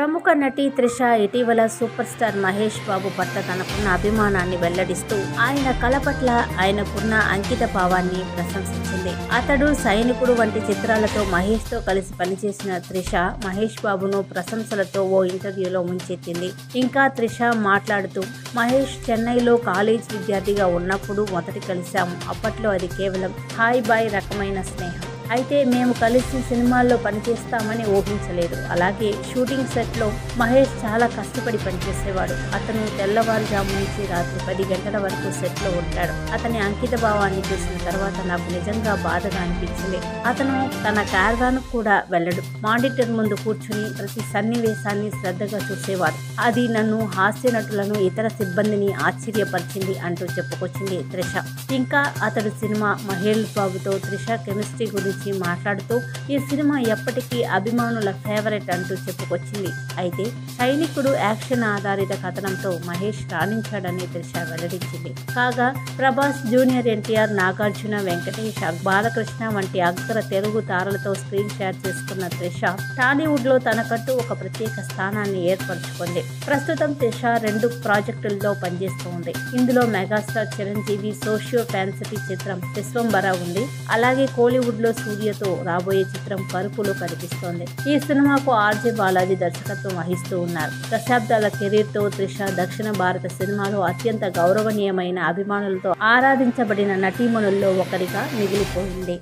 ప్రముఖ నటి త్రిష ఇటీవల సూపర్ స్టార్ మహేష్ బాబు పట్ల తనకున్న అభిమానాన్ని వెల్లడిస్తూ ఆయన కళ పట్ల ఆయనకున్న అంకిత భావాన్ని ప్రశంసించింది. అతడు, సైనికుడు వంటి చిత్రాలతో మహేష్ తో కలిసి పనిచేసిన త్రిష మహేష్ బాబును ప్రశంసలతో ఓ ఇంటర్వ్యూలో ముంచెత్తింది. ఇంకా త్రిష మాట్లాడుతూ, మహేష్ చెన్నైలో కాలేజ్ విద్యార్థిగా ఉన్నప్పుడు మొదట కలిశాము. అప్పట్లో అది కేవలం హాయ్ బాయ్ రకమైన స్నేహం. అయితే మేము కలిసి సినిమాల్లో పనిచేస్తామని ఊహించలేదు. అలాగే షూటింగ్ సెట్లో మహేష్ చాలా కష్టపడి పనిచేసేవాడు. అతను తెల్లవారుజాము నుంచి రాత్రి 10 గంటల వరకు సెట్లో ఉంటాడు. అతని అంకిత భావాన్ని చూసిన తర్వాత నాకు నిజంగా బాధగా అనిపించింది. అతను తన క్యారవాన్ కూడా వెళ్ళడు. మానిటర్ ముందు కూర్చుని ప్రతి సన్నివేశాన్ని శ్రద్ధగా చూసేవాడు. అది నన్ను, హాస్య నటులను, ఇతర సిబ్బందిని ఆశ్చర్యపరిచింది అంటూ చెప్పుకొచ్చింది త్రిష. ఇంకా అతడు సినిమా మహేష్ బాబుతో త్రిష కెమిస్ట్రీ గురించి మాట్లాడుతూ, ఈ సినిమా ఎప్పటికీ అభిమానుల ఫేవరెట్ అంటూ చెప్పుకొచ్చింది. అయితే సైనికుడు యాక్షన్ ఆధారిత కథనంతో మహేష్ రాణించాడని త్రిష వెల్లడించింది. కాగా ప్రభాస్, జూనియర్ ఎన్టీఆర్, నాగార్జున, వెంకటేష్, బాలకృష్ణ వంటి అగ్ర తెలుగు తారలతో స్క్రీన్ షేర్ చేసుకున్న త్రిష టాలీవుడ్ లో తనకంటూ ఒక ప్రత్యేక స్థానాన్ని ఏర్పరచుకుంది. ప్రస్తుతం త్రిష 2 ప్రాజెక్టుల్లో పనిచేస్తూ ఉంది. ఇందులో మెగాస్టార్ చిరంజీవి సోషియో ఫ్యాన్సీ చిత్రం విశ్వంబర ఉంది. అలాగే కోలీవుడ్ లో సూర్యతో రాబోయే చిత్రం పరుపులో కనిపిస్తోంది. ఈ సినిమాకు ఆర్జే బాలాజీ దర్శకత్వం వహిస్తూ ఉన్నారు. దశాబ్దాల కెరీర్ తో త్రిష దక్షిణ భారత సినిమాలో అత్యంత గౌరవనీయమైన, అభిమానులతో ఆరాధించబడిన నటీమణుల్లో ఒకరిగా మిగిలిపోయింది.